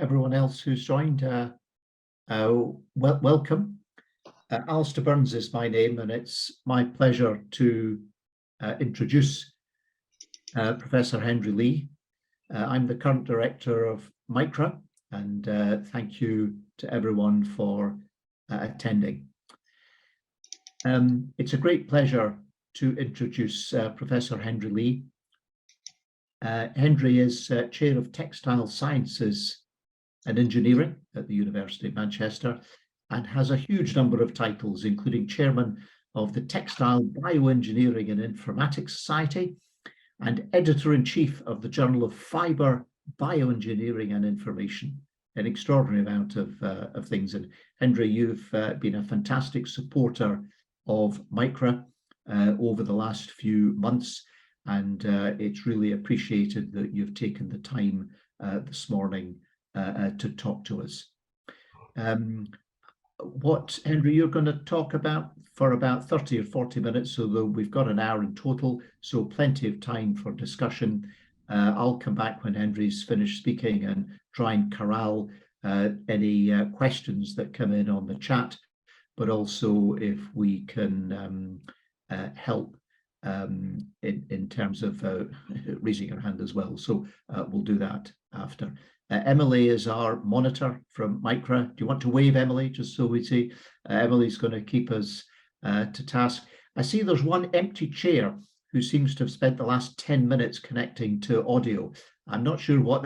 everyone else who's joined. Welcome. Alistair Burns is my name, and it's my pleasure to introduce Professor Henry Lee. I'm the current director of MICRA, and thank you to everyone for attending. It's a great pleasure to introduce Professor Henry Lee. Henry is Chair of Textile Sciences and Engineering at the University of Manchester and has a huge number of titles, including Chairman of the Textile, Bioengineering and Informatics Society and Editor-in-Chief of the Journal of Fibre, Bioengineering and Information. An extraordinary amount of things. And Henry, you've been a fantastic supporter of MICRA over the last few months, and it's really appreciated that you've taken the time this morning to talk to us. What, Henry, you're going to talk about for about 30 or 40 minutes, so that we've got an hour in total, so plenty of time for discussion. I'll come back when Henry's finished speaking and try and corral any questions that come in on the chat, but also if we can help in terms of raising your hand as well. So we'll do that after. Emily is our monitor from MICRA. Do you want to wave, Emily, just so we see? Emily's going to keep us to task. I see there's one empty chair who seems to have spent the last 10 minutes connecting to audio. I'm not sure what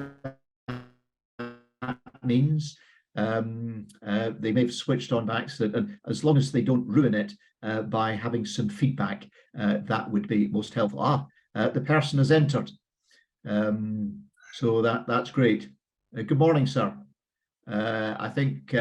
that means. They may have switched on by accident, and as long as they don't ruin it by having some feedback, that would be most helpful. The person has entered. So that's great. Good morning, sir. I think,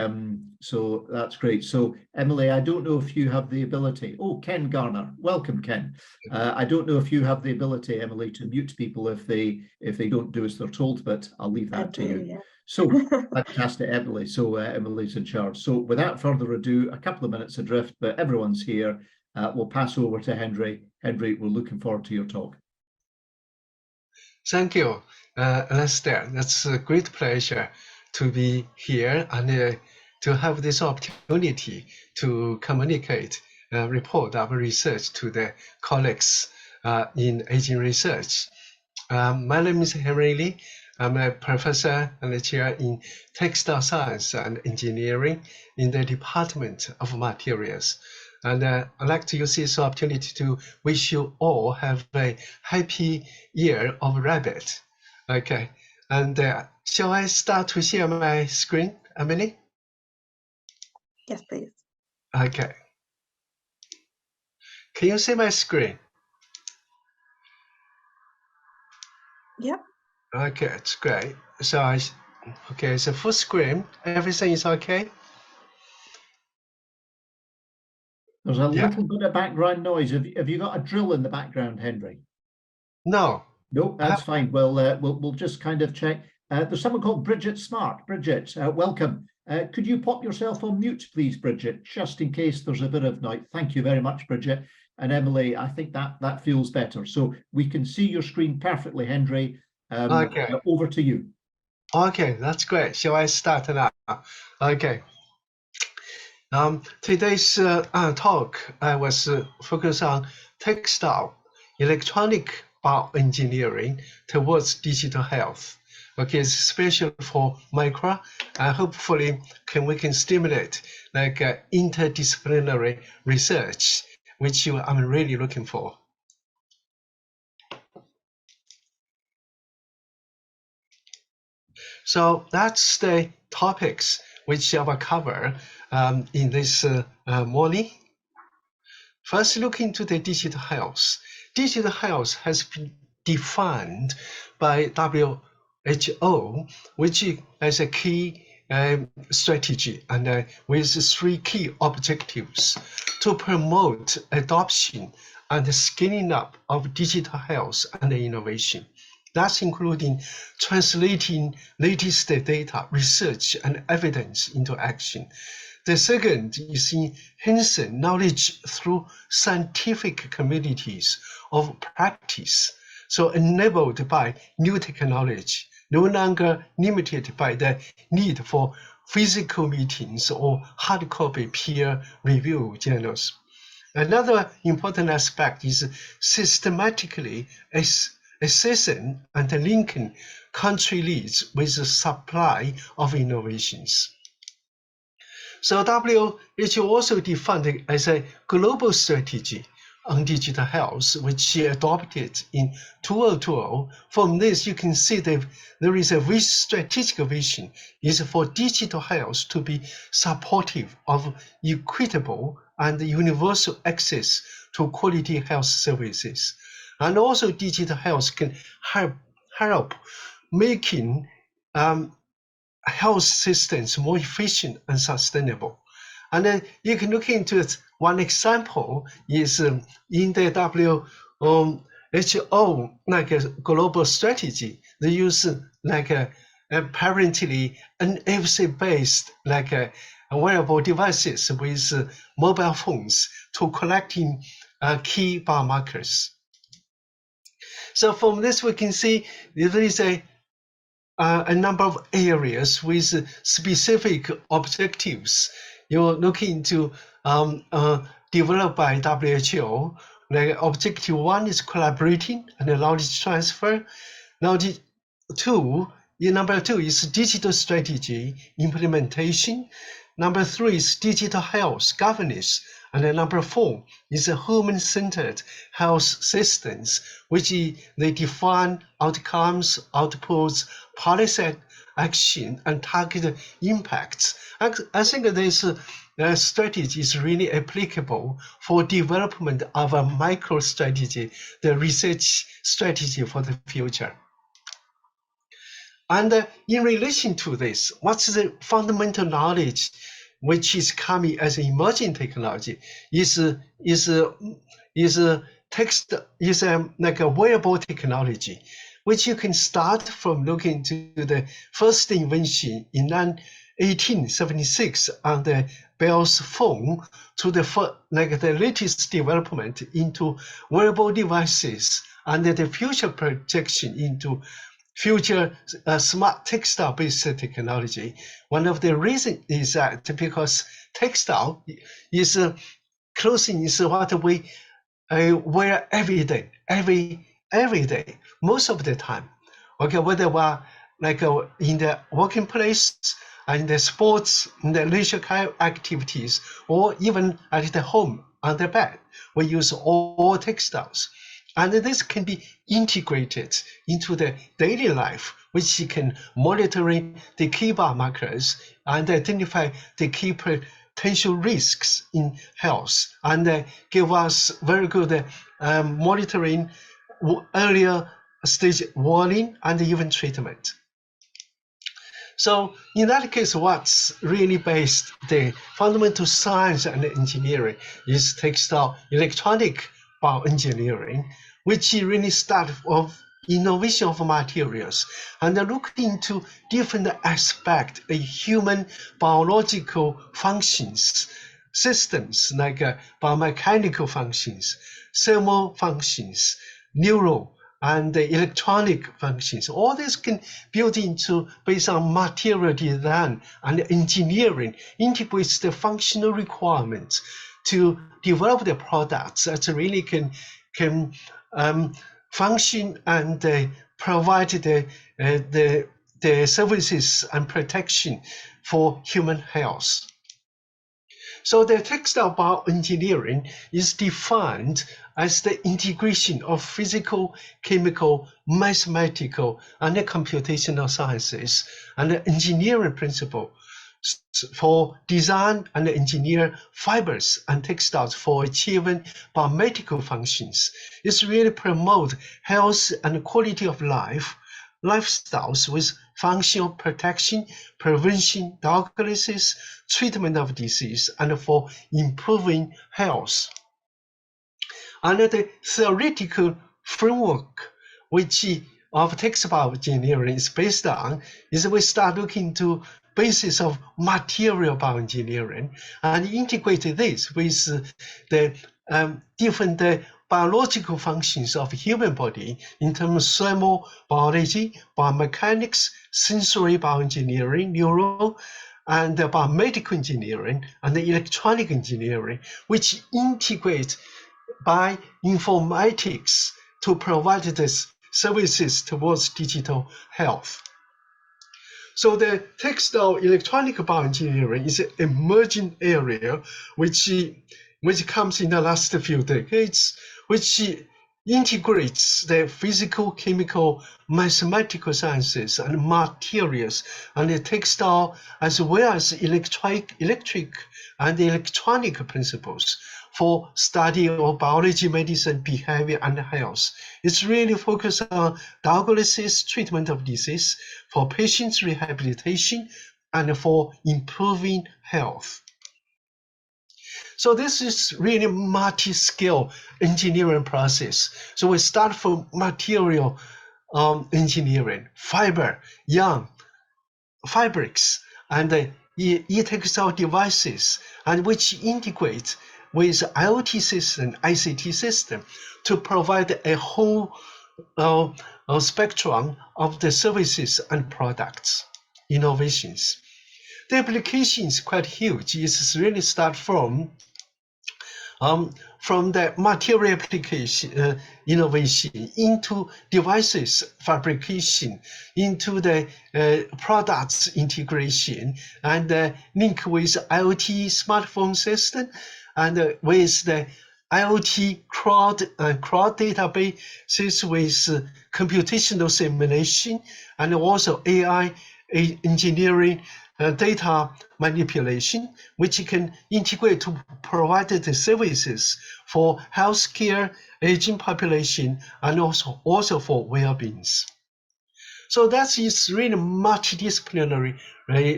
so that's great. So Emily, I don't know if you have the ability. Oh, Ken Garner, welcome, Ken. I don't know if you have the ability, Emily, to mute people if they don't do as they're told, but I'll leave that to you. Yeah. So fantastic, Emily. So Emily's in charge. So without further ado, a couple of minutes adrift, but everyone's here. We'll pass over to Henry. Henry, we're looking forward to your talk. Thank you, Alistair. That's a great pleasure to be here and to have this opportunity to communicate, report our research to the colleagues in aging research. My name is Henry Lee. I'm a professor and a chair in textile science and engineering in the Department of Materials. And I'd like to use this opportunity to wish you all have a happy year of rabbit. Okay, and shall I start to share my screen, Emily? Yes, please. Okay. Can you see my screen? Yep. Okay, it's great. So okay, so full screen, everything is okay? There's a little bit of background noise. Have you got a drill in the background, Henry? No. No, that's fine. Well, we'll just kind of check. There's someone called Bridget Smart. Bridget, welcome. Could you pop yourself on mute, please, Bridget, just in case there's a bit of noise. Thank you very much, Bridget. And Emily, I think that feels better. So we can see your screen perfectly, Henry. Okay. Over to you. Okay, that's great. Shall I start now? Okay. Today's talk I was focused on textile, electronic bioengineering towards digital health. Okay, it's special for MICRA, and hopefully we can stimulate like interdisciplinary research, which I'm really looking for. So that's the topics which I will cover in this morning. First, look into the digital health. Digital health has been defined by WHO, which is a key strategy and with 3 key objectives to promote adoption and scaling up of digital health and innovation. That's including translating latest data, research, and evidence into action. The second is enhancing knowledge through scientific communities of practice, so enabled by new technology, no longer limited by the need for physical meetings or hard copy peer review journals. Another important aspect is systematically assessing and linking country needs with the supply of innovations. So WHO also defined it as a global strategy on digital health, which she adopted in 2020. From this, you can see that there is a strategic vision is for digital health to be supportive of equitable and universal access to quality health services. And also digital health can help making health systems more efficient and sustainable. And then you can look into it. One example is in the WHO like a global strategy. They use like apparently NFC-based like wearable devices with mobile phones to collecting key biomarkers. So from this we can see there is a number of areas with specific objectives. You're looking to developed by WHO. Like objective 1 is collaborating and knowledge transfer. Number 2 is digital strategy implementation. Number 3 is digital health governance. And then number 4 is a human-centered health systems, which they define outcomes, outputs, policy action, and target impacts. I think this strategy is really applicable for development of a micro strategy, the research strategy for the future. And in relation to this, what's the fundamental knowledge which is coming as an emerging technology is like a wearable technology, which you can start from looking to the first invention in 1876 on the Bell's phone to the latest development into wearable devices and the future projection into future smart textile-based technology. One of the reasons is that because textile is clothing is what we wear every day, every day, most of the time. Okay, whether we're like in the working place, in the sports, in the leisure activities, or even at the home on the bed, we use all textiles. And this can be integrated into the daily life, which can monitor the key biomarkers and identify the key potential risks in health, and give us very good monitoring, earlier stage warning, and even treatment. So in that case, what's really based the fundamental science and engineering is textile electronic bioengineering, which really start of innovation of materials and look into different aspects of human biological functions, systems like biomechanical functions, thermal functions, neural and the electronic functions. All this can build into based on material design and engineering, integrates the functional requirements to develop the products that really can function and provide the services and protection for human health. So the textile bioengineering is defined as the integration of physical, chemical, mathematical, and computational sciences and the engineering principle for design and engineer fibers and textiles for achieving biomedical functions. It's really promote health and quality of life, lifestyles with functional protection, prevention, diagnosis, treatment of disease, and for improving health. And the theoretical framework which of textile bioengineering is based on is we start looking to basis of material bioengineering and integrate this with the different biological functions of human body in terms of thermal biology, biomechanics, sensory bioengineering, neuro, and biomedical engineering, and the electronic engineering, which integrate bioinformatics to provide the services towards digital health. So the textile electronic bioengineering is an emerging area which comes in the last few decades, which integrates the physical, chemical, mathematical sciences and materials and the textile, as well as electric and electronic principles for study of biology, medicine, behavior, and health. It's really focused on diagnosis, treatment of disease, for patients' rehabilitation, and for improving health. So this is really multi-scale engineering process. So we start from material engineering, fiber, yarn, fabrics, and e-textile devices, and which integrate with IoT system, ICT system, to provide a whole spectrum of the services and products, innovations. The application is quite huge. It's really start from the material application innovation into devices fabrication, into the products integration, and link with IoT smartphone system, and with the IoT cloud databases with computational simulation, and also AI engineering data manipulation, which can integrate to provide the services for healthcare, aging population, and also for well-being. So that is really multidisciplinary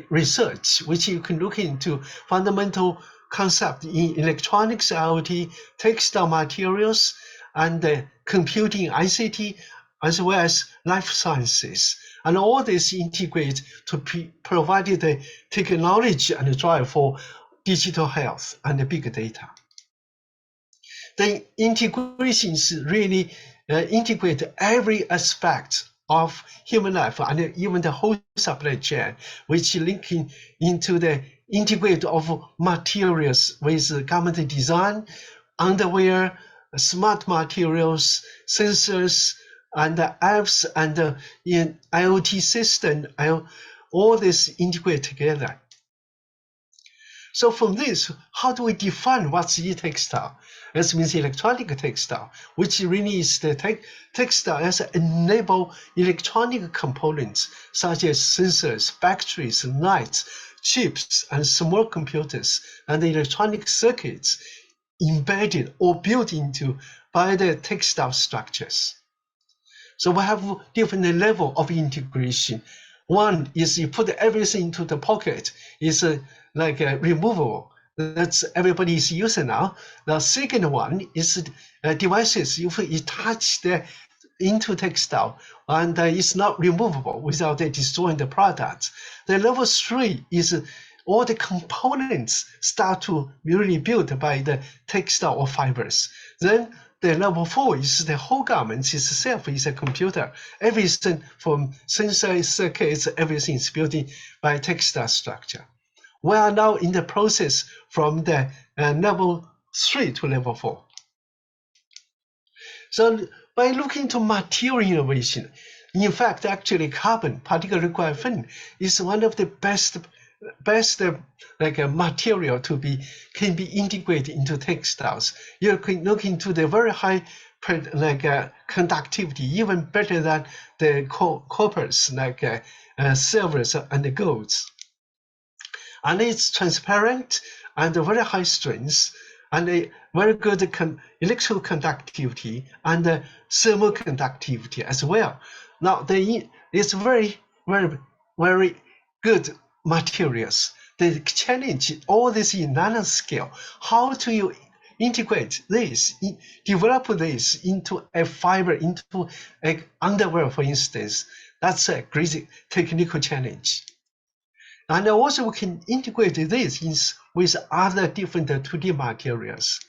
research, which you can look into fundamental concept in electronics, IoT, textile materials, and computing, ICT, as well as life sciences. And all this integrate to provide the technology and the drive for digital health and the big data. The integrations really integrate every aspect of human life and even the whole supply chain, which linking into the integrate of materials with garment design, underwear, smart materials, sensors, and the apps, and in IoT system, all this integrate together. So from this, how do we define what's e-textile? This means electronic textile, which really is the textile as enable electronic components such as sensors, batteries, lights, chips, and small computers, and electronic circuits embedded or built into by the textile structures. So we have different level of integration. One is you put everything into the pocket. It's like removable. That's everybody is using now. The second one is devices. You attach into textile, and it's not removable without destroying the product. The level 3 is all the components start to really built by the textile or fibers. Then the level 4 is the whole garment itself is a computer. Everything from sensors, circuits, everything is built in by textile structure. We are now in the process from the level 3 to level 4. So by looking to material innovation, in fact, actually carbon, particularly graphene, is one of the best material can be integrated into textiles. You can look into the very high conductivity, even better than the coppers silvers and the golds. And it's transparent and very high strength and a very good electrical conductivity and thermal conductivity as well. Now it's very good materials. The challenge, all this in nanoscale, how do you integrate this, develop this into a fiber, into an underwear, for instance? That's a great technical challenge. And also we can integrate this with other different 2D materials.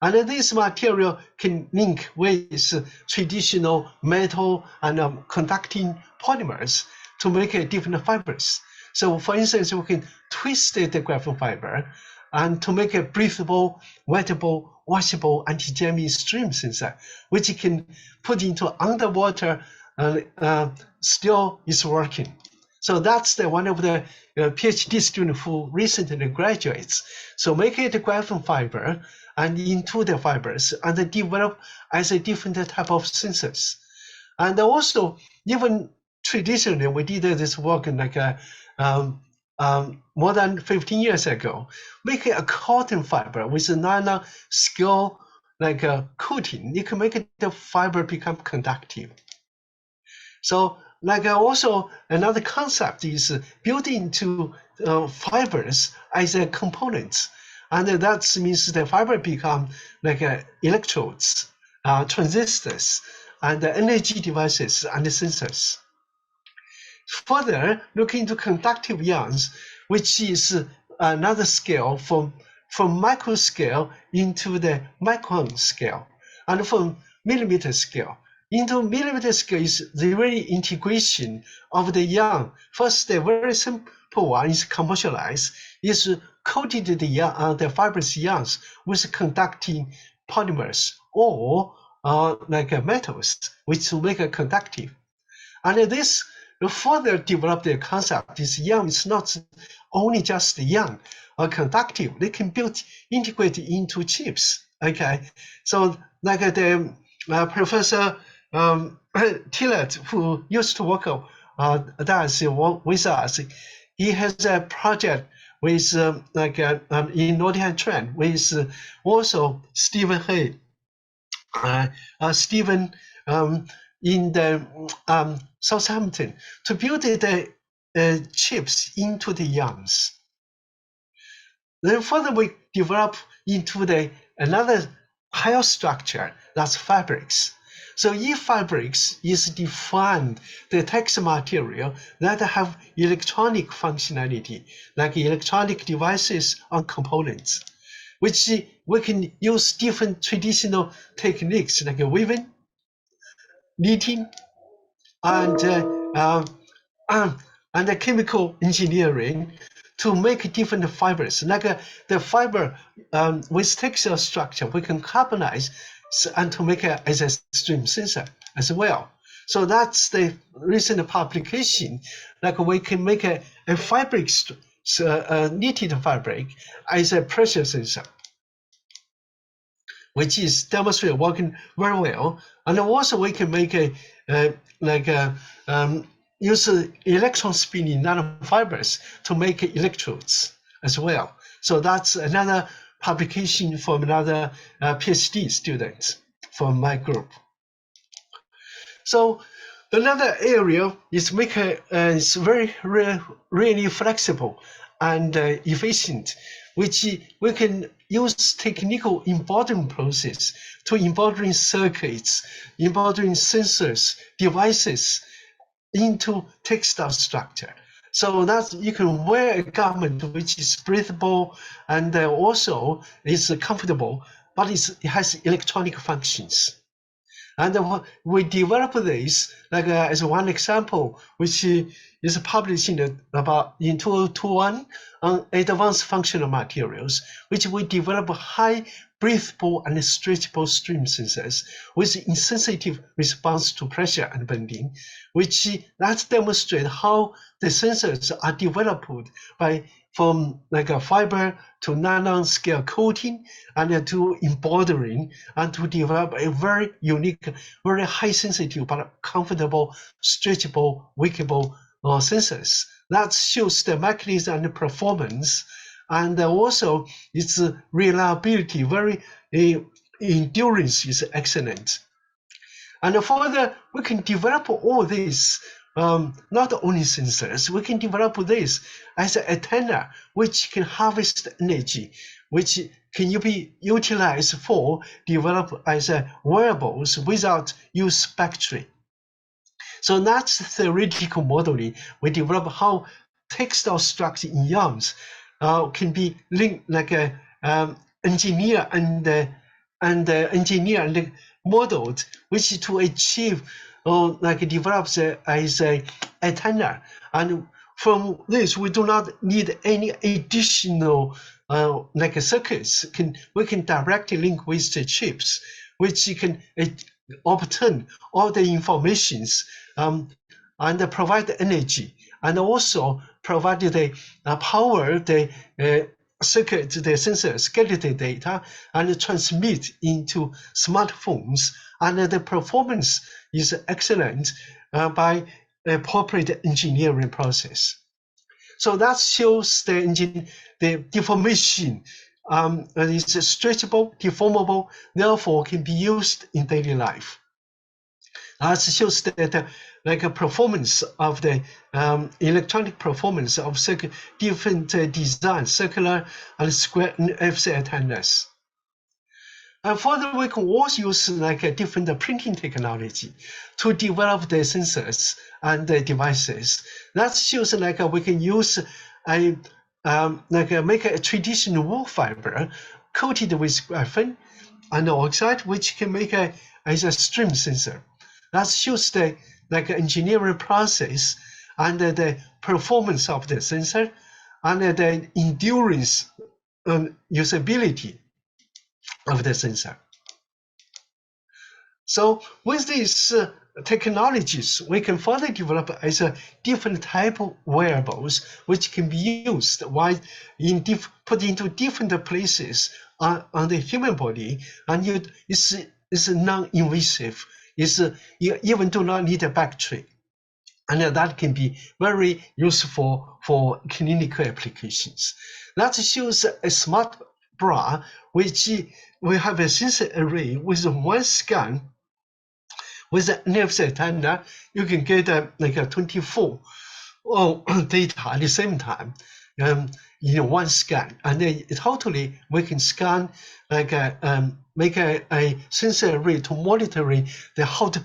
And this material can link with traditional metal and conducting polymers to make different fibers. So for instance, we can twist the graphene fiber and to make a breathable, wettable, washable anti-jamming stream sensor, which can put into underwater and still is working. So that's one of the PhD students who recently graduates. So make it a graphene fiber and into the fibers and develop as a different type of sensors. And also, even traditionally, we did this work like more than 15 years ago, make a cotton fiber with a nano scale like a coating. You can make the fiber become conductive. So like also another concept is built into fibers as a component. And that means the fiber become like electrodes, transistors, and energy devices and sensors. Further, look into conductive ions, which is another scale from micro scale into the micron scale, and from millimeter scale. Into millimeter scale is the very integration of the ion. First, the very simple one is commercialized, is coated the fibrous ions with conducting polymers or like metals, which will make it conductive. And this further develop the concept. This ion is not only just ion or conductive. They can integrate into chips. Okay, so like the Professor Tillett, who used to work with us, he has a project with in Northern Trend with also Stephen Hay. Stephen in the Southampton to build the chips into the ions. Then further we develop into another higher structure, that's fabrics. So e-fabrics is defined the textile material that have electronic functionality, like electronic devices or components, which we can use different traditional techniques like weaving, knitting, and the chemical engineering to make different fibers. Like the fiber with textile structure, we can carbonize and to make it as a stream sensor as well. So that's the recent publication. Like we can make a fabric, knitted fabric as a pressure sensor, which is demonstrated working very well. And also we can make use electron spinning nanofibers to make electrodes as well. So that's another publication from another PhD student from my group. So another area is is very really flexible and efficient, which we can use technical embodiment process to embody circuits, embody sensors, devices into textile structure. So that you can wear a garment which is breathable and also is comfortable, but it has electronic functions. And we develop this like as one example, which is published in 2021 on advanced functional materials, which we develop high breathable and stretchable stream sensors with insensitive response to pressure and bending, which that demonstrate how the sensors are developed from like a fiber to nanoscale coating and to embroidering and to develop a very unique, very high sensitive but comfortable, stretchable, wakeable sensors. That shows the mechanism and the performance, and also its reliability, very endurance is excellent. And further, we can develop all this, not only sensors, we can develop this as an antenna, which can harvest energy, which can be utilized for develop as wearables without use battery. So that's theoretical modeling. We develop how textile structure in yarns can be linked like engineer and and engineer and modeled, which to achieve or develops as a antenna. And from this, we do not need any additional circuits. We can directly link with the chips, which you can obtain all the informations and provide the energy, and also provide the power, the circuit, the sensors get the data and transmit into smartphones, and the performance is excellent by the appropriate engineering process. So that shows the deformation is stretchable, deformable, therefore can be used in daily life. That shows that a performance of the electronic performance of different designs, circular and square NFC antennas. And further, we can also use a different printing technology to develop the sensors and the devices. That shows we can use make a traditional wool fiber coated with graphene and oxide, which can make as a stream sensor. That shows the engineering process and the performance of the sensor and the endurance and usability of the sensor. So with these technologies, we can further develop as a different type of wearables, which can be used put into different places on the human body, and it's non-invasive. You even do not need a battery, and that can be very useful for clinical applications. That shows a smart bra, which we have a sensor array with one scan. With an NFC antenna, you can get a 24 data at the same time in one scan, and then totally we can scan make a sensor array to monitoring the hot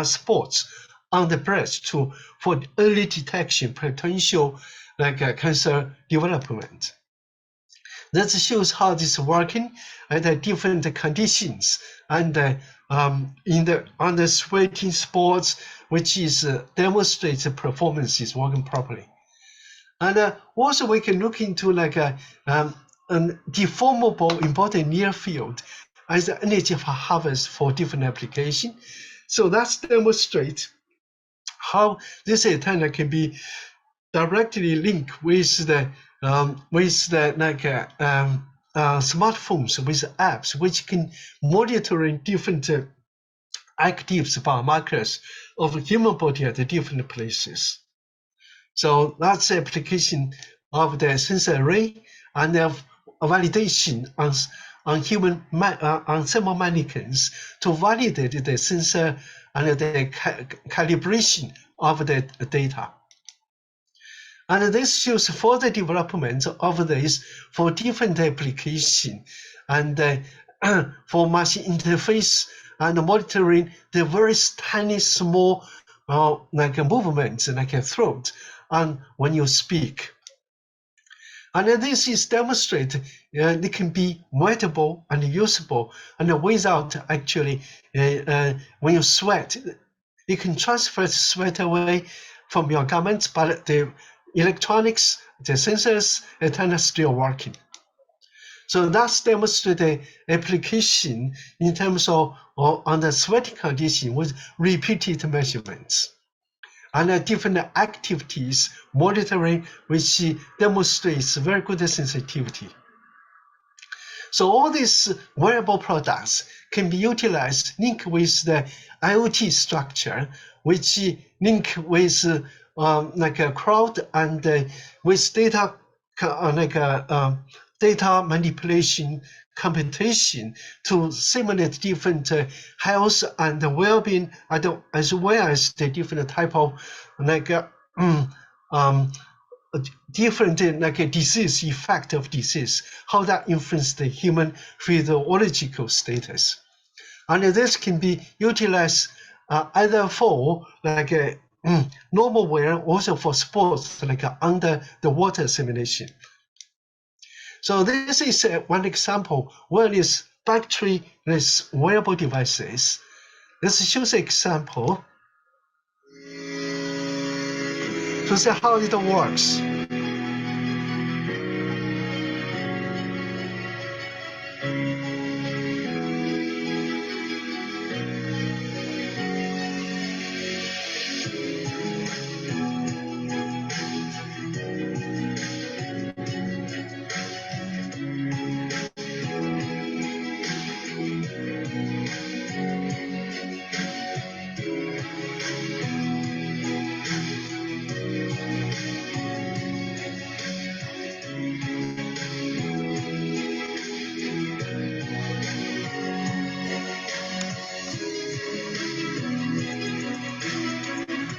spots on the breast for early detection potential cancer development. That shows how this is working at different conditions and on the sweating spots, which is demonstrates the performance is working properly. And also we can look into a deformable important near field as the energy harvest for different application. So that's demonstrate how this antenna can be directly linked with the smartphones, with apps, which can monitoring different actives biomarkers of the human body at the different places. So that's the application of the sensor array and the validation on thermal mannequins to validate the sensor and the calibration of the data. And this shows further development of this for different application and for machine interface and monitoring the very tiny small movements like a throat and when you speak. And this is demonstrated it can be wearable and usable and without actually when you sweat, you can transfer the sweat away from your garments, but the electronics, the sensors, antennas still working. So that's demonstrated application in terms of on the sweating condition with repeated measurements and different activities monitoring, which demonstrates very good sensitivity. So all these wearable products can be utilized, linked with the IoT structure, which link with like a crowd and with data data manipulation computation to simulate different health and well-being, as well as the different type of different disease effect of disease, how that influences the human physiological status. And this can be utilized either for normal wear, also for sports like under the water simulation. So this is one example where this battery-less wearable devices. This shows an example to see how it works.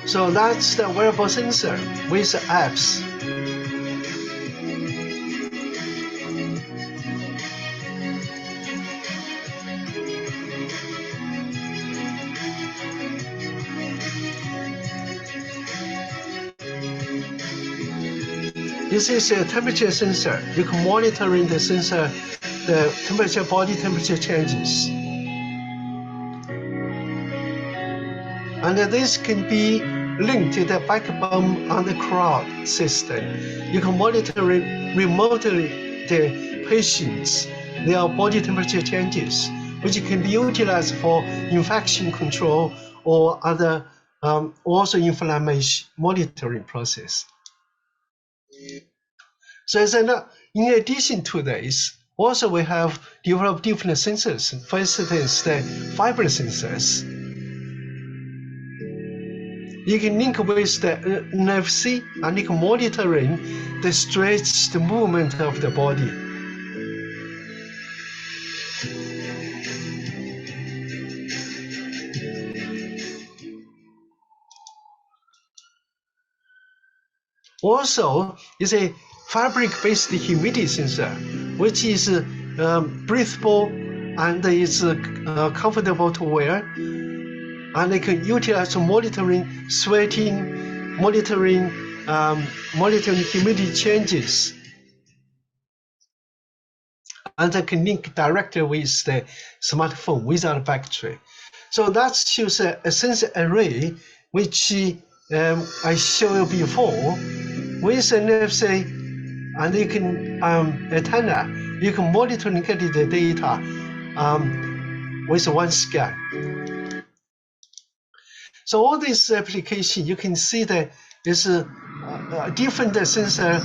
So that's the wearable sensor with apps. This is a temperature sensor. You can monitor in the sensor the temperature, body temperature changes. And this can be linked to the backbone on the crowd system. You can monitor remotely the patients, their body temperature changes, which can be utilized for infection control or other also inflammation monitoring process. So in addition to this, also we have developed different sensors. First is the fiber sensors. You can link with the NFC and you can monitoring the stretch, the movement of the body. Also, is a fabric-based humidity sensor, which is breathable and is comfortable to wear, and they can utilize monitoring sweating, monitoring humidity changes, and they can link directly with the smartphone without battery. So that shows a sensor array which I showed you before with an NFC, and you can antenna. You can monitor and get the data with one scan. So all this application, you can see that there's a different sensor.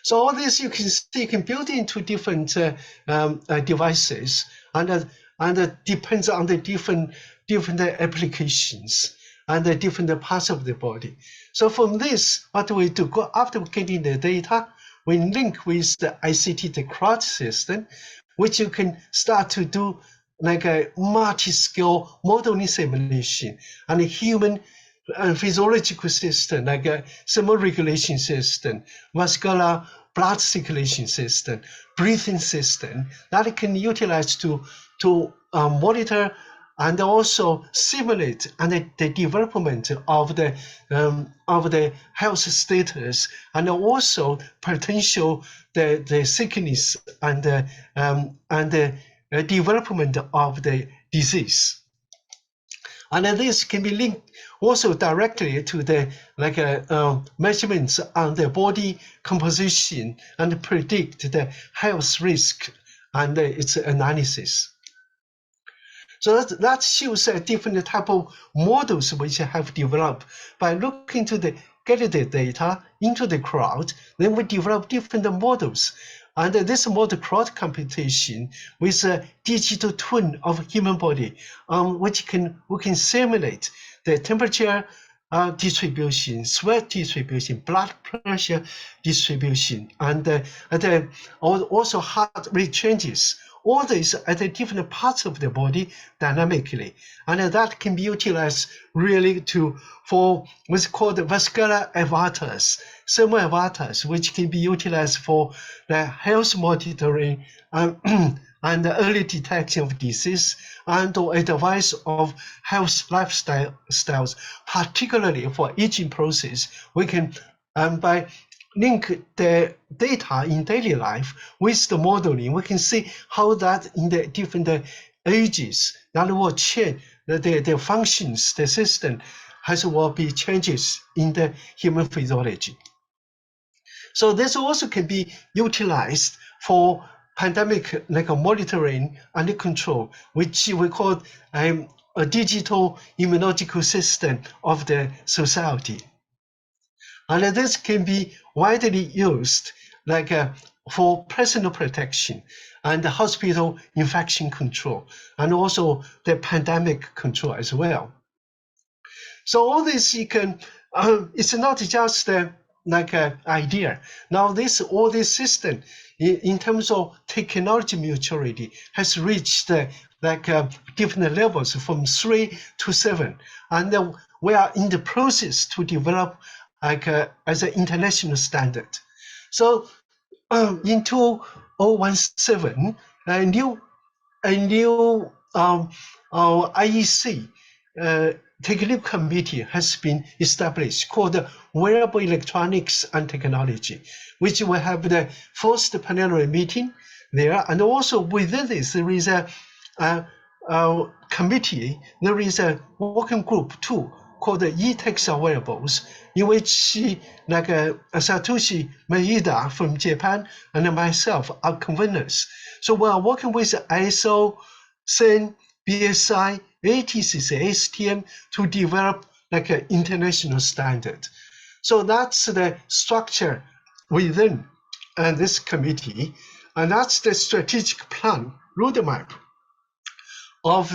So all this you can see, you can build into different devices, and depends on the different applications and the different parts of the body. So from this, what we do, after getting the data, we link with the ICT, the crowd system, which you can start to do like a multi-scale modeling simulation and a human physiological system, like a thermoregulation system, vascular blood circulation system, breathing system that can utilize to monitor and also simulate and the development of the health status, and also potential the sickness and the development of the disease. And this can be linked also directly to the measurements on the body composition and predict the health risk and its analysis. So that shows a different type of models which have developed by looking to get the data into the crowd. Then we develop different models. And this model crowd computation with a digital twin of human body, which we can simulate the temperature distribution, sweat distribution, blood pressure distribution, and also heart rate changes. All this at the different parts of the body dynamically, and that can be utilized really for what's called vascular avatars, thermal avatars, which can be utilized for the health monitoring and the early detection of disease and or advice of health lifestyles, particularly for aging process. We can And by link the data in daily life with the modeling, we can see how that in the different ages that will change the functions, the system will be changes in the human physiology. So this also can be utilized for pandemic like monitoring and control, which we call a digital immunological system of the society. And this can be widely used like for personal protection and hospital infection control, and also the pandemic control as well. So all this you can, it's not just like an idea. Now all this system in terms of technology maturity has reached like different levels from 3 to 7. And we are in the process to develop like as an international standard. So in 2017, a new IEC technical committee has been established called Wearable Electronics and Technology, which will have the first plenary meeting there. And also within this, there is a committee, there is a working group too, called the e-textile wearables, in which like Satoshi Maeda from Japan and myself are conveners. So we are working with ISO, CEN, BSI, ATCC, STM to develop like an international standard. So that's the structure within this committee, and that's the strategic plan roadmap of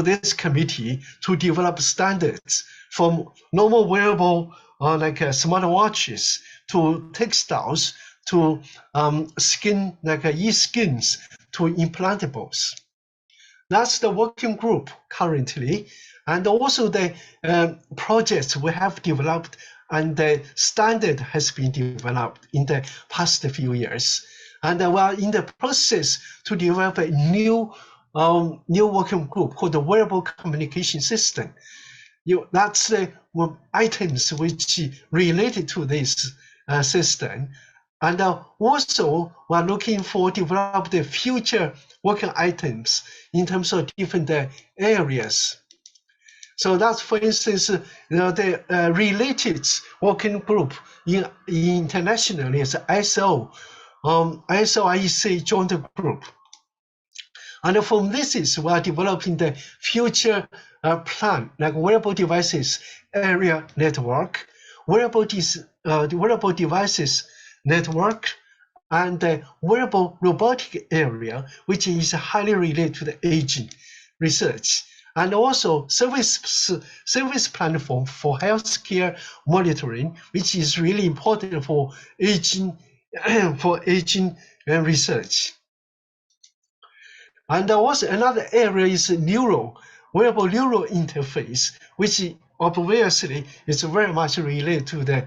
this committee to develop standards from normal wearable like smartwatches to textiles to skin like e-skins to implantables. That's the working group currently, and also the projects we have developed and the standard has been developed in the past few years. And we are in the process to develop a new working group called the Wearable Communication System. That's the items which related to this system. And also, we're looking for develop the future working items in terms of different areas. So that's, for instance, the related working group internationally is ISO IEC joint group. And from this we are developing the future plan, like wearable devices area network, wearable devices network, and the wearable robotic area, which is highly related to the aging research, and also service platform for healthcare monitoring, which is really important for aging research. And also another area is wearable neural interface, which obviously is very much related to the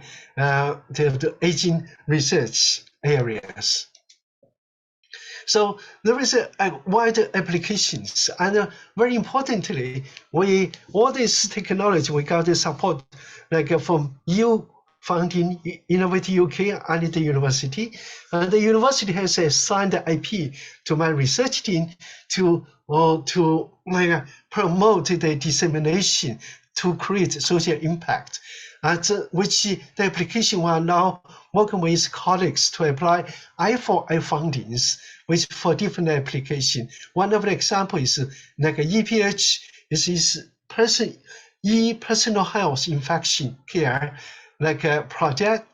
aging research areas. So there is a wide applications, and very importantly, all this technology we got the support like from EU funding, Innovate UK, and the university. And the university has assigned the IP to my research team to promote the dissemination to create social impact. Which the application we are now working with colleagues to apply I4I fundings which for different application. One of the examples is like EPH is personal health infection care like a project,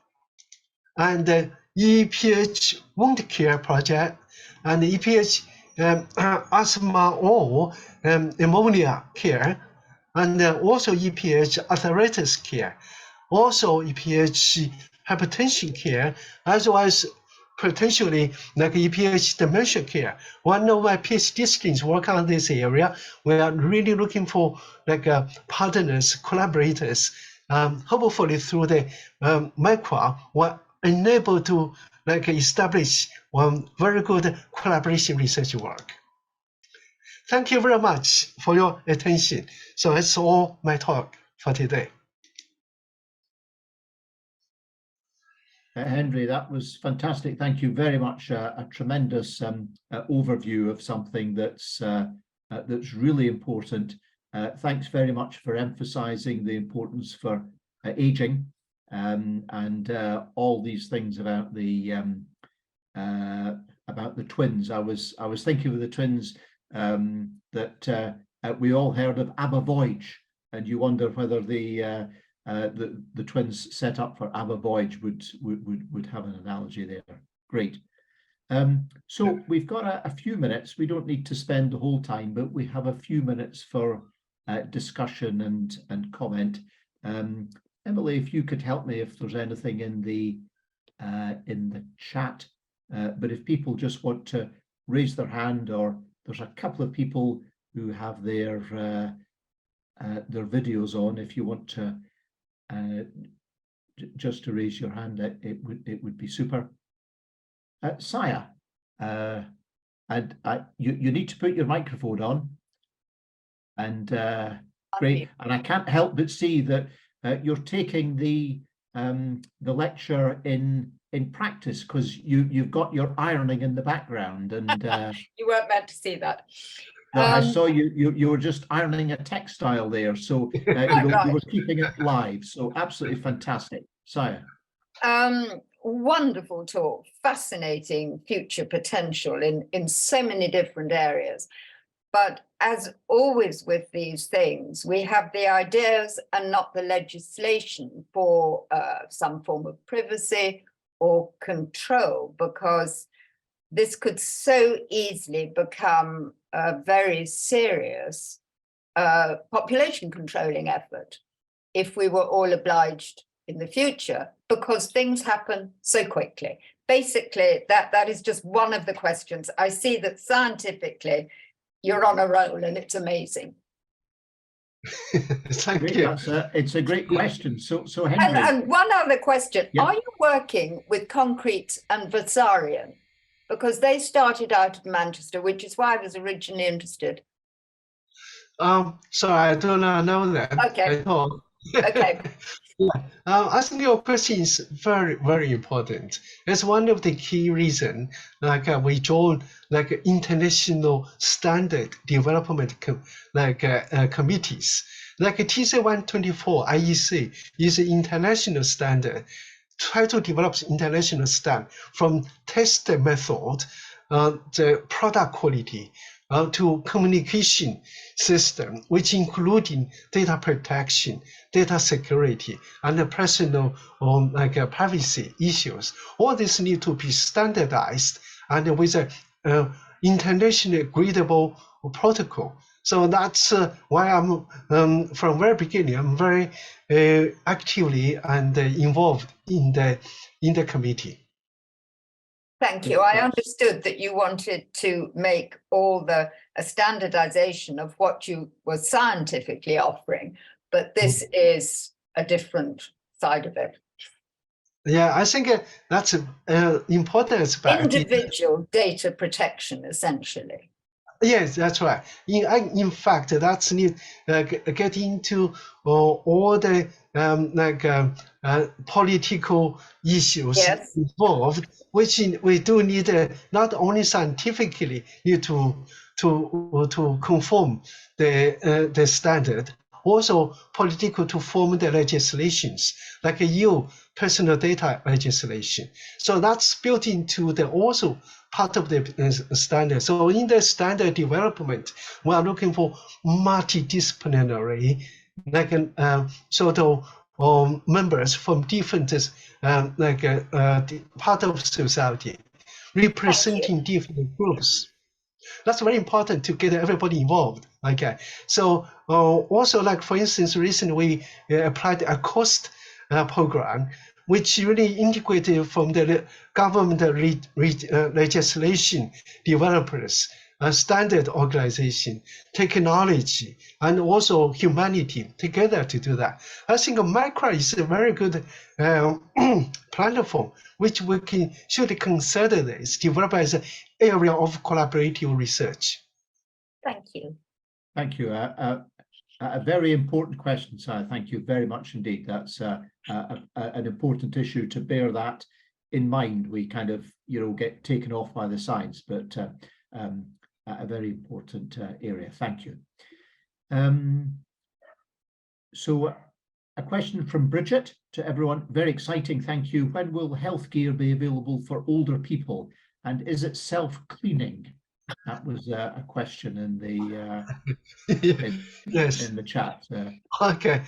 and EPH wound care project, and EPH asthma or pneumonia care, and also EPH arthritis care, also EPH hypertension care, as well as potentially like EPH dementia care. One of my PhD students work on this area. We are really looking for like partners, collaborators. Hopefully through the MICRA, we're enabled to like establish one very good collaboration research work. Thank you very much for your attention. So that's all my talk for today. Henry, that was fantastic. Thank you very much. A tremendous overview of something that's really important. Thanks very much for emphasizing the importance for aging and all these things about the twins. I was thinking of the twins that we all heard of ABBA Voyage, and you wonder whether the twins set up for ABBA Voyage would have an analogy there. Great. So we've got a few minutes. We don't need to spend the whole time, but we have a few minutes for discussion and comment. Emily, if you could help me if there's anything in the chat, but if people just want to raise their hand, or there's a couple of people who have their videos on, if you want to just to raise your hand, it would be super. Saya, and you need to put your microphone on, and great. And I can't help but see that you're taking the lecture in practice, because you've got your ironing in the background, and you weren't meant to see that. No, I saw you were just ironing a textile there, so you were keeping it live. So absolutely fantastic, Saya. Wonderful talk, fascinating future potential in so many different areas. But as always with these things, we have the ideas and not the legislation for some form of privacy or control, because this could so easily become a very serious population controlling effort if we were all obliged in the future, because things happen so quickly. Basically, that is just one of the questions. I see that scientifically you're on a roll, and it's amazing. Thank you. It's a great question. So Henry. And one other question. Yeah. Are you working with Concrete and Versarian? Because they started out at Manchester, which is why I was originally interested. So I don't know that Okay. at all. Okay. Yeah. I think your question is very, very important. It's one of the key reasons, we join international standard development committees. Like TC 124 IEC is an international standard. Try to develop international standard from test method, the product quality, to communication system, which including data protection, data security, and the personal privacy issues. All this need to be standardized and with a internationally agreeable protocol. So that's why I'm from very beginning, I'm very actively and involved in the committee. Thank you. I understood that you wanted to make all the standardization of what you were scientifically offering, but this is a different side of it. Yeah, I think that's an important aspect. Individual data protection, essentially. Yes, that's right. In fact, that's need get into all the political issues involved, which we do need not only scientifically need to conform the standard, also political to form the legislations like EU personal data legislation. So that's built into the also part of the standard. So in the standard development, we are looking for multidisciplinary, sort of members from different part of society, representing different groups. That's very important to get everybody involved. Okay, so also for instance, recently we applied a cost program, which really integrated from the government legislation developers, standard organization, technology, and also humanity together to do that. I think MICRA is a very good platform, which we should consider this, develop as an area of collaborative research. Thank you. Thank you. A very important question, Sarah. Thank you very much indeed. That's an important issue to bear that in mind, we kind of, get taken off by the science, but a very important area. Thank you. So a question from Bridget to everyone. Very exciting. Thank you. When will health gear be available for older people? And is it self-cleaning? That was a question in the yes, in the chat. Okay.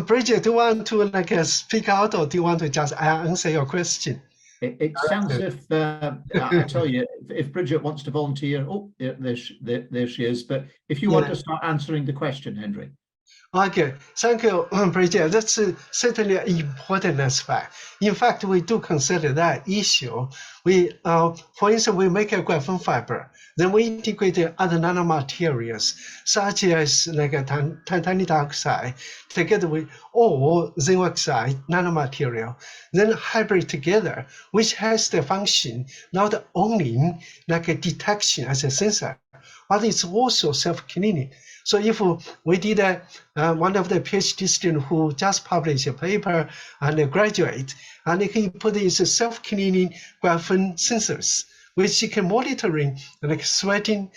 Bridget, do you want to speak out, or do you want to just answer your question? It sounds as if I tell you, if Bridget wants to volunteer, there she is. But if you want to start answering the question, Henry. Okay, thank you, Bridget. That's certainly an important aspect. In fact, we do consider that issue. We, for instance, we make a graphene fiber, then we integrate other nanomaterials, such as titanium dioxide, together with or zinc oxide nanomaterial, then hybrid together, which has the function not only like a detection as a sensor, but it's also self-cleaning. So if we did one of the PhD students who just published a paper and graduate, and he put his self-cleaning graphene sensors, which he can monitoring like sweating,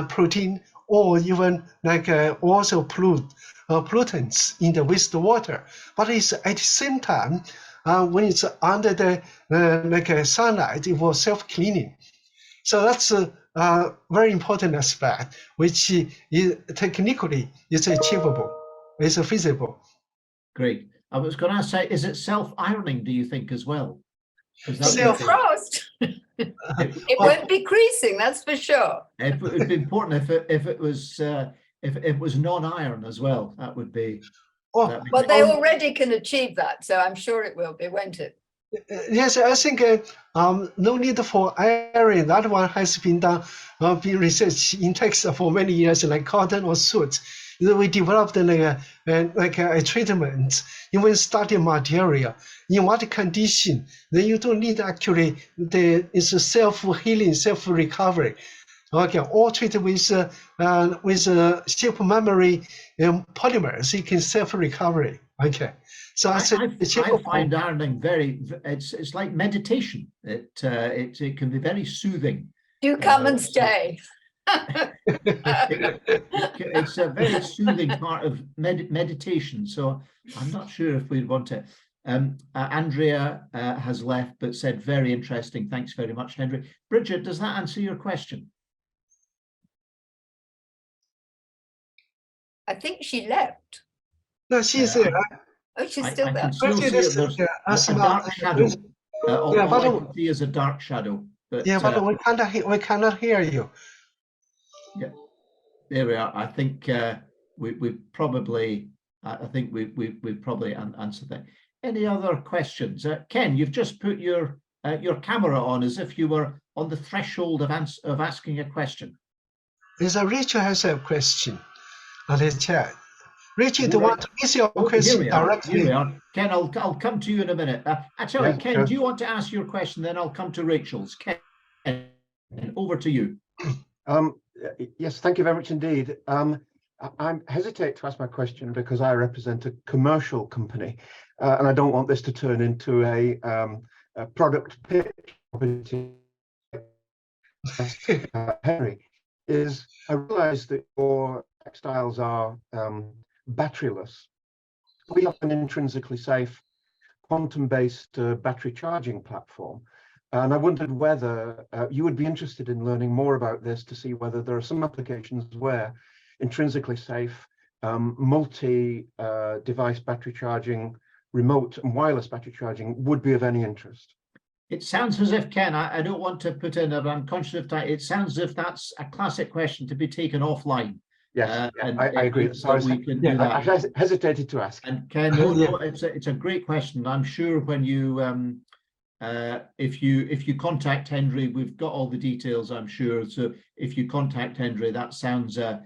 protein, or even also pollutants in the wastewater. But it's at the same time, when it's under the sunlight, it was self-cleaning. So that's a very important aspect, which is technically is achievable, is feasible. Great. I was going to say, is it self-ironing, do you think, as well? Self-frost. It won't be creasing, that's for sure. It would be important if it was non-iron as well. That would be. But they already can achieve that, so I'm sure it will be, won't it? Yes, I think no need for iron. That one has been done, been researched in textile for many years, like cotton or soot. We developed a treatment, even starting material. In what condition? Then you don't need actually it's a self-healing, self-recovery. Okay, all treated with shape memory polymers, it can self-recovery. Okay. So I find ironing it's like meditation. It can be very soothing. Do come and stay. It's a very soothing part of meditation. So I'm not sure if we'd want to. Andrea has left, but said very interesting. Thanks very much, Henry. Bridget, does that answer your question? I think she left. No, she's there. Oh, she's still there. I can still see it. There's a dark shadow. All I can see is a dark shadow. But, but we cannot hear you. Yeah, there we are. I think we've probably answered that. Any other questions? Ken, you've just put your camera on as if you were on the threshold of asking a question. Rachel has a question on the chat. Rachel, do you want to ask your question directly? Here we are. Ken, I'll come to you in a minute. Actually, Ken, sure. Do you want to ask your question? Then I'll come to Rachel's. Ken, over to you. Yes, thank you very much indeed. I hesitate to ask my question because I represent a commercial company, and I don't want this to turn into a product pitch. Henry, I realize that your textiles are batteryless. We have an intrinsically safe quantum-based battery charging platform. And I wondered whether you would be interested in learning more about this to see whether there are some applications where intrinsically safe multi-device battery charging, remote and wireless battery charging would be of any interest. It sounds as if, Ken, I don't want to put in, but I'm conscious of time. It sounds as if that's a classic question to be taken offline. Yes, I agree. So we can do that. I hesitated to ask. And Ken, it's a great question. I'm sure when you if you contact Henry, we've got all the details, I'm sure. So if you contact Henry, that sounds a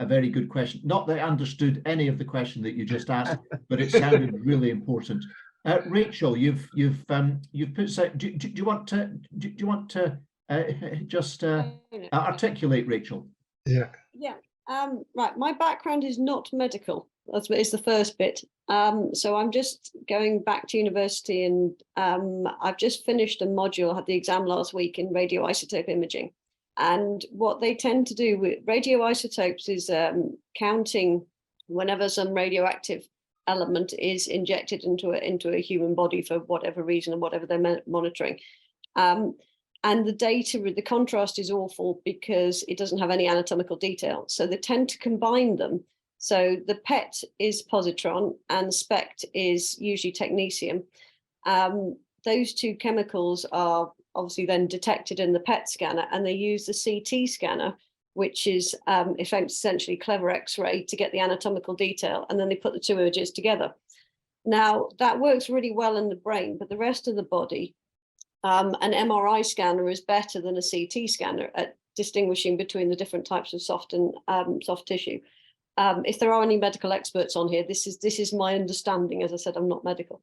very good question. Not that I understood any of the question that you just asked, but it sounded really important. Rachel, you've put. So do you want to just articulate, Rachel? Yeah. Yeah. Right. My background is not medical. It's the first bit. So I'm just going back to university, and I've just finished a module. I had the exam last week in radioisotope imaging. And what they tend to do with radioisotopes is counting whenever some radioactive element is injected into a human body for whatever reason and whatever they're monitoring. And the data, the contrast is awful because it doesn't have any anatomical detail. So they tend to combine them. So the PET is positron and SPECT is usually technecium. Those two chemicals are obviously then detected in the PET scanner, and they use the CT scanner, which is essentially clever X-ray, to get the anatomical detail, and then they put the two images together. Now, that works really well in the brain, but the rest of the body, an MRI scanner is better than a CT scanner at distinguishing between the different types of soft and soft tissue. If there are any medical experts on here, this is my understanding. As I said, I'm not medical.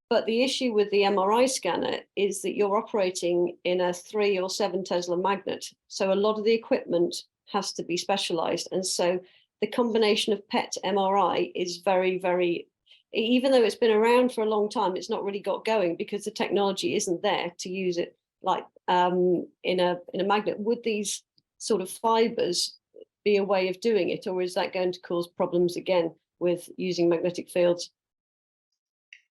But the issue with the MRI scanner is that you're operating in a 3 or 7 Tesla magnet. So a lot of the equipment has to be specialized. And so the combination of PET MRI is very, very, even though it's been around for a long time, it's not really got going because the technology isn't there to use it like in a magnet. Would these sort of fibers be a way of doing it, or is that going to cause problems again with using magnetic fields?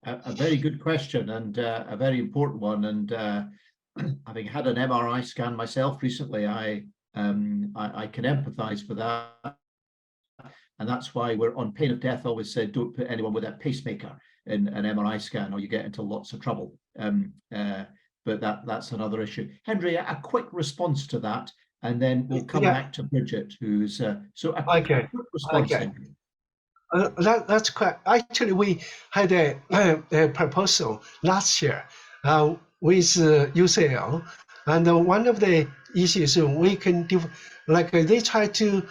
A very good question, and a very important one. And having had an MRI scan myself recently, I can empathize with that. And that's why we're on pain of death always said, don't put anyone with a pacemaker in an MRI scan or you get into lots of trouble. But that's another issue. Henry, a quick response to that, and then we'll come back to Bridget, who's so a quick response. Henry. That's correct. Actually, we had a proposal last year with UCL, and one of the issues we can do, like they try to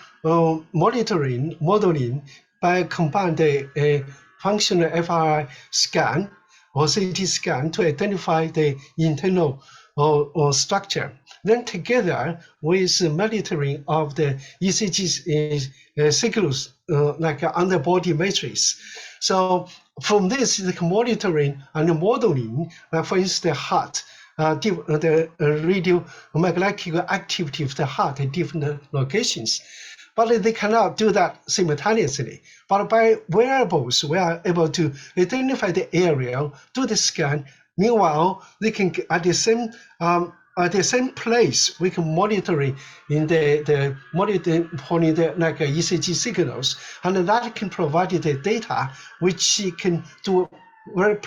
modeling by combine the functional FRI scan or CT scan to identify the internal or structure. Then together with monitoring of the ECG signals like underbody matrix. So from this, the monitoring and modeling, for instance, the heart, the radiomagnetic activity of the heart at different locations. But they cannot do that simultaneously. But by wearables, we are able to identify the area, do the scan. Meanwhile, they can at the same place we can monitor in the monitoring like ECG signals, and that can provide the data which can do very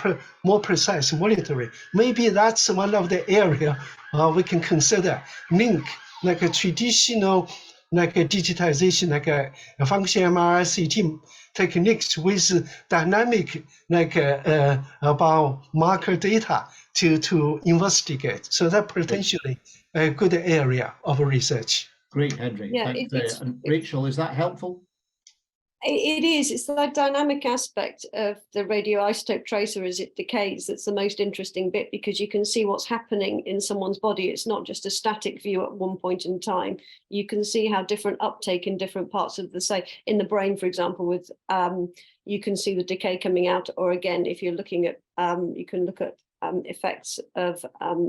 more precise monitoring. Maybe that's one of the area we can consider link like a traditional like a digitization, like a function MRI CT techniques with dynamic like about marker data to investigate. So that potentially a good area of research. Great, Henry. Yeah, and Rachel, is that helpful? It is. It's that dynamic aspect of the radioisotope tracer as it decays that's the most interesting bit, because you can see what's happening in someone's body. It's not just a static view at one point in time. You can see how different uptake in different parts of the, say, in the brain, for example, with you can see the decay coming out. Or again, if you're looking at, you can look at effects of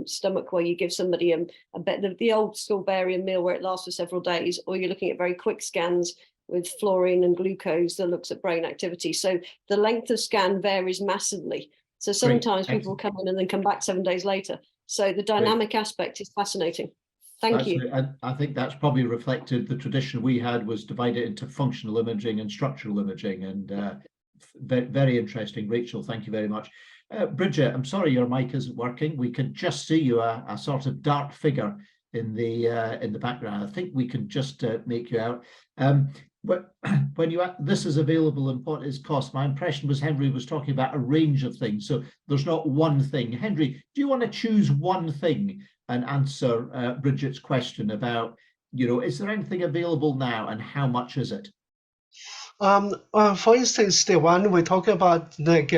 stomach, where you give somebody a bit of the old school barium meal where it lasts for several days, or you're looking at very quick scans with fluorine and glucose that looks at brain activity. So the length of scan varies massively. So sometimes people come in and then come back 7 days later. So the dynamic aspect is fascinating. Thank you. I think that's probably reflected the tradition we had was divided into functional imaging and structural imaging, and very interesting. Rachel, thank you very much. Bridget, I'm sorry your mic isn't working. We can just see you, a sort of dark figure in the background. I think we can just make you out. But when this is available and what is cost, my impression was Henry was talking about a range of things. So there's not one thing. Henry, do you want to choose one thing and answer Bridget's question about, is there anything available now and how much is it? For instance, the one we talk about, like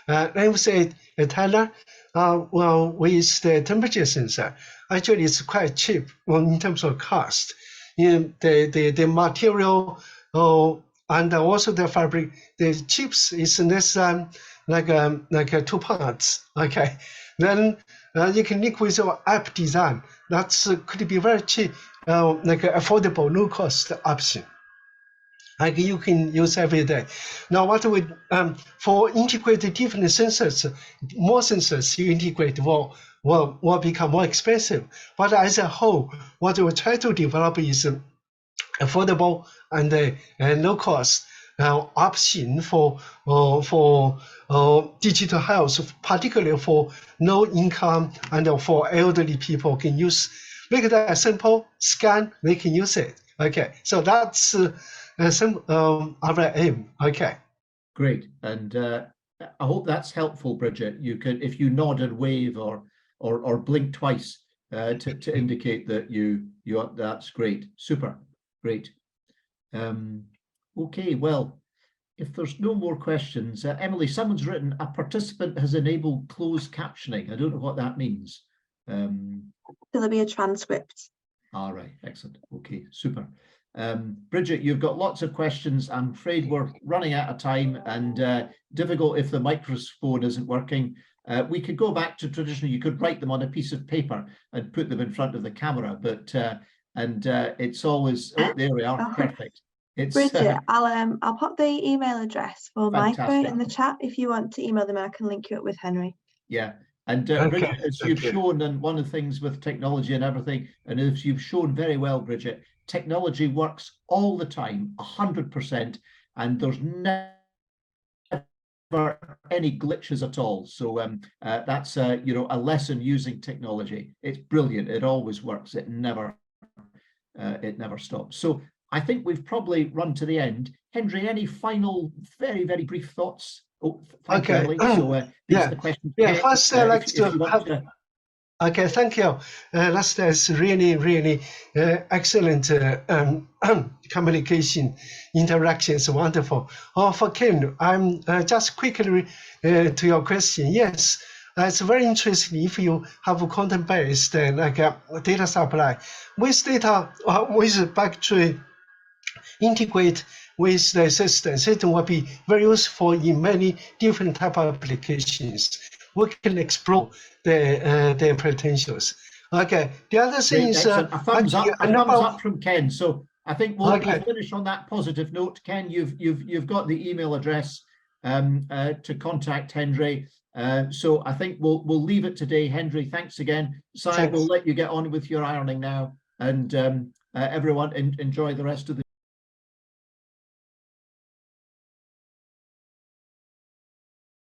let me say Tyler, well, with the temperature sensor, actually it's quite cheap in terms of cost. The material and also the fabric, the chips is in this like 2 parts. Okay, then you can link with your app design. That's could be very cheap, like affordable, low cost option. Like you can use every day. Now, what we for integrated different sensors, more sensors you integrate will become more expensive. But as a whole, what we try to develop is affordable and low cost option for digital health, particularly for low income and for elderly people can use. Make that simple, scan, they can use it. Okay, so that's some our aim. Okay. Great, and I hope that's helpful, Bridget. You could, if you nod and wave or blink twice to indicate that you that's great. Super, great. Okay, well, if there's no more questions, Emily, someone's written a participant has enabled closed captioning. I don't know what that means. There'll be a transcript. All right, excellent. Okay, super. Bridget, you've got lots of questions. I'm afraid we're running out of time and difficult if the microphone isn't working. We could go back to traditional, you could write them on a piece of paper and put them in front of the camera, but it's always, oh, there we are, perfect. It's Bridget, I'll pop the email address for fantastic. MICRA in the chat if you want to email them. I can link you up with Henry. Yeah, and Bridget, as you've shown, and one of the things with technology and everything, and as you've shown very well, Bridget, technology works all the time, 100%, and there's never any glitches at all. So that's you know, a lesson using technology. It's brilliant. It always works. It never stops. So I think we've probably run to the end. Henry, any final, very, very brief thoughts? Oh, thank you, Emily. So yeah, the question. First, I'd like to have. Okay, thank you. That's really excellent communication interaction. Wonderful. For Ken, I'm just quickly to your question. Yes, it's very interesting if you have a content-based like data supply with data with battery integrate with the system. System will be very useful in many different type of applications. We can explore their potentials. Okay. The other thing is a thumbs up from Ken. So I think we'll finish on that positive note. Ken, you've got the email address to contact Henry. So I think we'll leave it today. Henry, thanks again. Si, we'll let you get on with your ironing now, and everyone enjoy the rest of the